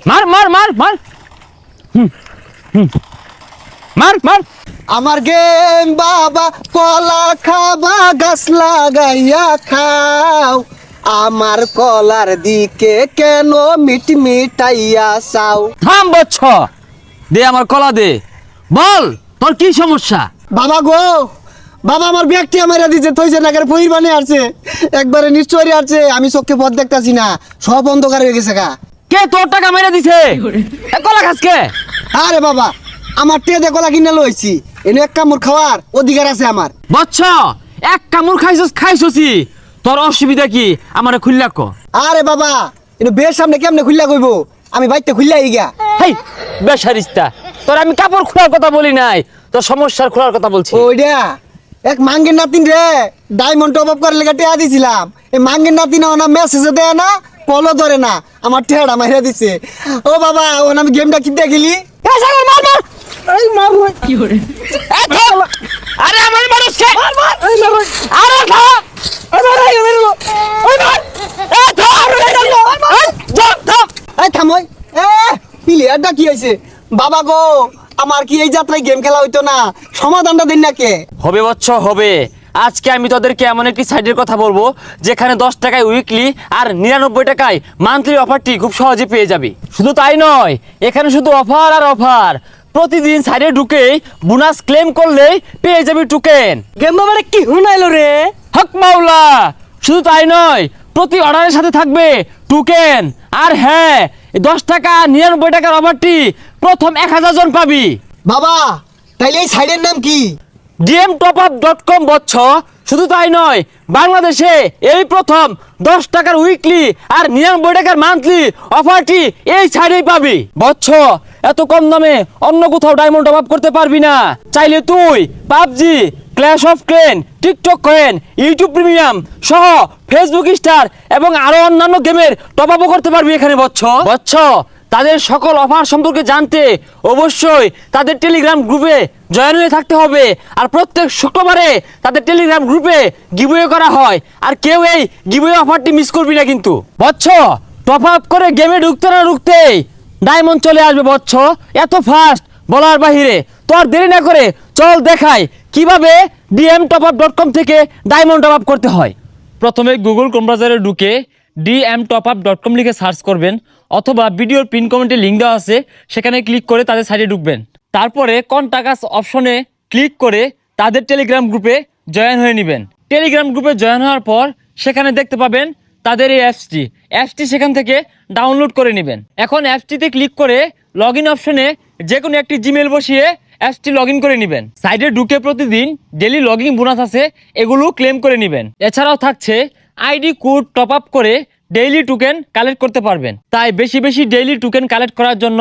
মার মার মার মার মার মার। আমার গেম বাবা কলা খাবা গাছ লাগাইয়া খাও, আমার কলার দিকে কেন মিটমিটাইয়া চাও। থাম বচ্ছ, দে আমার কলা দে, বল তোর কি সমস্যা? বাবা গো, বাবা আমার ব্যাগটি আমার দিচ্ছে, থইছে না করে পহির বানিয়ে আসছে, একবারে নিশ্চয়ই আসছে, আমি চোখে পথ দেখতাছি না, সব অন্ধকার হয়ে গেছে গা। কে তোর টাকা মেরে দিছে? কলা খাস কে? আরে বাবা, আমার টেদে কলা কিনে লইছি, এনে এক কামড় খাওয়ার অধিকার আছে আমার। বচ্ছ, এক কামড় খাইছছি, তোর অসুবিধা কি আমারে খুললা ক। আরে বাবা, এটা বের সামনে কেমনে খুললা কইবো, আমি বাইতে খুললাই গিয়া। হেই বেশারিস্তা, তোর আমি কাপড় খোলার কথা বলি নাই, তোর সমস্যার খোলার কথা বলছি। ওইডা এক মাঙ্গের নাতিন রে ডায়মন্ড টপ আপ করার লেগে টেয়া দিছিলাম, এই মাঙ্গের নাতিন না মেসেজে দেয় না, কলও ধরে না, আমার টেয়াটা মাইরা দিছে। ও বাবা, ও আমি গেমটা কিনতে গেলি, এই মার ভাই। আরে আমার মানুষ কে? এই মার ভাই। আরে খা, এই মার ভাই, এই মার। ওই মার, এ ধর, এই থাম ওই, প্লেয়ারটা কি হয়েছে? বাবা গো, আমার কি এই যাত্রায় গেম খেলা হইতো না, সমাধানটা দিন না কে? হবে বচ্চ হবে। আজকে আমি তোদেরকে এমন একটি সাইটের কথা বলবো যেখানে 10 টাকায় উইকলি আর 99 টাকায় মান্থলি অফারটি খুব সহজে পেয়ে যাবে। শুধু তাই নয়, এখানে শুধু অফার আর অফার। প্রতিদিন সাইটে ঢুকেই বোনাস ক্লেম করলেই পেয়ে যাবি টোকেন। গেম বাবারে কি হুনাইলো রে? হক মাওলা, শুধু তাই নয়, প্রতি অর্ডারের সাথে থাকবে টোকেন। আর হ্যাঁ, 10 টাকা 99 টাকার অফারটি প্রথম 1000 জন পাবি। বাবা, তাইলে এই সাইডের নাম কি? dmtopup.com বচ্চ। শুধু তাই নয়, বাংলাদেশে এই প্রথম 10 টাকার উইকলি আর 99 টাকার মান্থলি অফারটি এই সাইডেই পাবি। বচ্চ, এত কম দামে অন্য কোথাও ডায়মন্ড টপ আপ করতে পারবি না। চাইলে তুই PUBG, Clash of Clan, TikTok coin, YouTube premium সহ ফেসবুক স্টার এবং আরো অন্যান্য গেমের টপ আপও করতে পারবি এখানে বচ্চ। বচ্চ, তাদের সকল অফার সম্পর্কে জানতে অবশ্যই তাদের টেলিগ্রাম গ্রুপে জয়েন হয়ে থাকতে হবে। আর প্রত্যেক শুক্রবারে তাদের টেলিগ্রাম গ্রুপে গিভওয়ে করা হয়, আর কেউ এই গিভওয়ে অফারটি মিস করবি না কিন্তু। বচ্চ, টপ আপ করে গেমে ঢুকতে না ঢুকতেই ডায়মন্ড চলে আসবে বচ্চ, এত ফাস্ট বলার বাহিরে। তোর দেরি না করে চল দেখাই কিভাবে dmtopup.com থেকে ডায়মন্ড টপ আপ করতে হয়। প্রথমে গুগল ক্রোম ব্রাউজারে ঢুকে dmtopup.com লিখে সার্চ করবেন, অথবা ভিডিওর পিন কমেন্টে লিঙ্ক দেওয়া আছে, সেখানে ক্লিক করে তাদের সাইটে ঢুকবেন। তারপরে কন্টাক্ট আস অপশনে ক্লিক করে তাদের টেলিগ্রাম গ্রুপে জয়েন হয়ে নেবেন। টেলিগ্রাম গ্রুপে জয়েন হওয়ার পর সেখানে দেখতে পাবেন তাদের এই অ্যাপসটি সেখান থেকে ডাউনলোড করে নেবেন। এখন অ্যাপসটিতে ক্লিক করে লগ ইন অপশনে যে কোনো একটি জিমেল বসিয়ে অ্যাপসটি লগ ইন করে নেবেন। সাইটে ঢুকে প্রতিদিন ডেলি লগ ইন বোনাস আছে, এগুলো ক্লেম করে নেবেন। এছাড়াও থাকছে আইডি কোড টপ আপ করে ডেইলি টোকেন কালেক্ট করতে পারবেন। তাই বেশি বেশি ডেইলি টোকেন কালেক্ট করার জন্য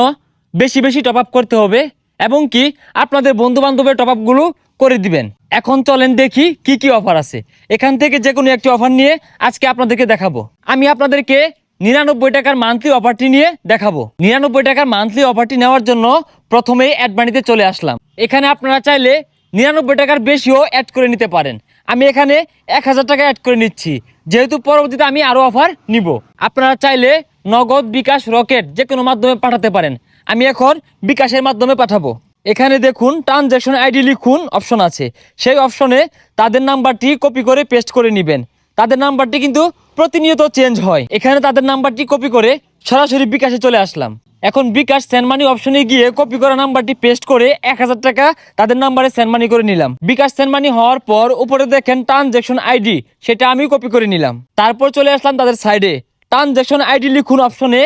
বেশি বেশি টপ আপ করতে হবে, এবং কি আপনাদের বন্ধু বান্ধবের টপ আপগুলো করে দিবেন। এখন চলেন দেখি কি কি অফার আছে। এখান থেকে যে কোনো একটি অফার নিয়ে আজকে আপনাদেরকে দেখাবো। আমি আপনাদেরকে 99 টাকার মান্থলি অফারটি নিয়ে দেখাবো। 99 টাকার মান্থলি অফারটি নেওয়ার জন্য প্রথমেই অ্যাড মানিতে চলে আসলাম। এখানে আপনারা চাইলে 99 টাকার বেশিও অ্যাড করে নিতে পারেন। আমি এখানে 1000 টাকা অ্যাড করে নিচ্ছি, যেহেতু পরবর্তীতে আমি আরও অফার নিব। আপনারা চাইলে নগদ, বিকাশ, রকেট যে কোনো মাধ্যমে পাঠাতে পারেন। আমি এখন বিকাশের মাধ্যমে পাঠাবো। এখানে দেখুন ট্রানজ্যাকশন আইডি লিখুন অপশন আছে, সেই অপশনে তাদের নাম্বারটি কপি করে পেস্ট করে নেবেন। তাদের নাম্বারটি কিন্তু প্রতিনিয়ত চেঞ্জ হয়। এখানে তাদের নাম্বারটি কপি করে সরাসরি বিকাশে চলে আসলাম। এখন বিকাশ সেন্ড মানি অপশনে গিয়ে কপি করা নাম্বারটি পেস্ট করে 1000 টাকা তাদের নাম্বারে সেন্ড মানি করে নিলাম। বিকাশ সেন্ড মানি হওয়ার পর উপরে দেখেন ট্রানজ্যাকশন আইডি, সেটা আমি কপি করে নিলাম। তারপর চলে আসলাম তাদের সাইডে, ট্রানজ্যাকশন আইডি লিখুন অপশনে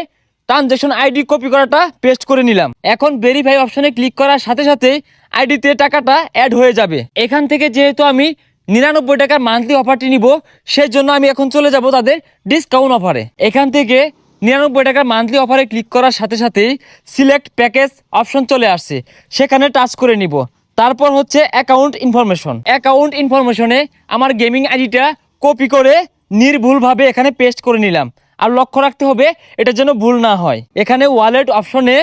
ট্রানজ্যাকশন আইডি কপি করাটা পেস্ট করে নিলাম। এখন ভেরিফাই অপশনে ক্লিক করার সাথে সাথে আইডিতে টাকাটা অ্যাড হয়ে যাবে। এখান থেকে যেহেতু আমি 99 টাকার মান্থলি অফারটি নিব, সেই জন্য আমি এখন চলে যাব তাদের ডিসকাউন্ট অফারে। এখান থেকে 99 টাকার মান্থলি অফারে ক্লিক করার সাথে সাথেই সিলেক্ট প্যাকেজ অপশন চলে আসছে, সেখানে টাচ করে নিব। তারপর হচ্ছে অ্যাকাউন্ট ইনফরমেশনে আমার গেমিং আইডিটা কপি করে নির্ভুলভাবে এখানে পেস্ট করে নিলাম। আর লক্ষ্য রাখতে হবে এটা যেন ভুল না হয়। এখানে ওয়ালেট অপশনে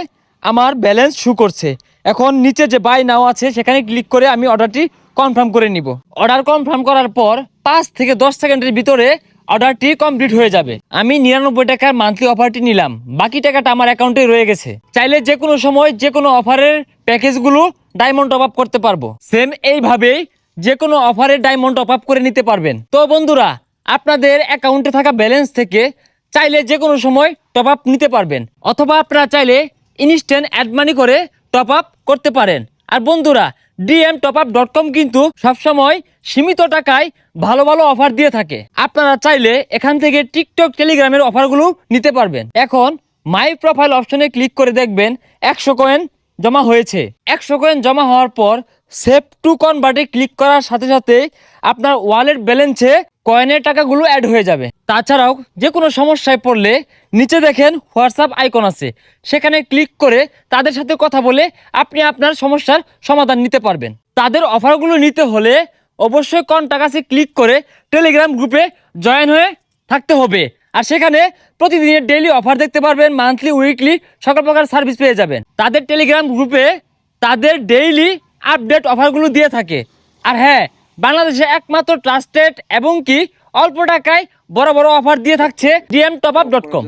আমার ব্যালেন্স শো করছে। এখন নিচে যে বাই নাও আছে সেখানে ক্লিক করে আমি অর্ডারটি কনফার্ম করে নিব। অর্ডার কনফার্ম করার পর 5 থেকে 10 সেকেন্ডের ভিতরে অর্ডারটি কমপ্লিট হয়ে যাবে। আমি 99 টাকার মান্থলি অফারটি নিলাম, বাকি টাকাটা আমার অ্যাকাউন্টে রয়ে গেছে। চাইলে যে কোনো সময় যে কোনো অফারের প্যাকেজগুলো ডায়মন্ড টপ আপ করতে পারবো। সেম এইভাবেই যে কোনো অফারের ডায়মন্ড টপ আপ করে নিতে পারবেন। তো বন্ধুরা, আপনাদের অ্যাকাউন্টে থাকা ব্যালেন্স থেকে চাইলে যে কোনো সময় টপ আপ নিতে পারবেন, অথবা আপনারা চাইলে ইনস্ট্যান্ট অ্যাড মানি করে টপ আপ করতে পারেন। আর বন্ধুরা, dmtopup.com কিন্তু সবসময় সীমিত টাকায় ভালো ভালো অফার দিয়ে থাকে। আপনারা চাইলে এখান থেকে টিকটক, টেলিগ্রামের অফারগুলো নিতে পারবেন। এখন মাই প্রোফাইল অপশনে ক্লিক করে দেখবেন 100 কয়েন জমা হয়েছে। 100 কয়েন জমা হওয়ার পর সেভ টু কনভার্টে ক্লিক করার সাথে সাথে আপনার ওয়ালেট ব্যালেন্সে কয়েনের টাকাগুলো অ্যাড হয়ে যাবে। তাছাড়াও যে কোনো সমস্যায় পড়লে নিচে দেখেন হোয়াটসঅ্যাপ আইকন আছে, সেখানে ক্লিক করে তাদের সাথে কথা বলে আপনি আপনার সমস্যার সমাধান নিতে পারবেন। তাদের অফারগুলো নিতে হলে অবশ্যই কন্টাক্ট আছে ক্লিক করে টেলিগ্রাম গ্রুপে জয়েন হয়ে থাকতে হবে। আর সেখানে প্রতিদিনের ডেইলি অফার দেখতে পারবেন, মান্থলি, উইকলি সকল প্রকার সার্ভিস পেয়ে যাবেন। তাদের টেলিগ্রাম গ্রুপে তাদের ডেইলি আপডেট অফারগুলো দিয়ে থাকে। আর হ্যাঁ, বাংলাদেশে একমাত্র ট্রাস্টেড এবং কি অল্প টাকায় বড় বড় অফার দিয়ে থাকছে dmtopup.com।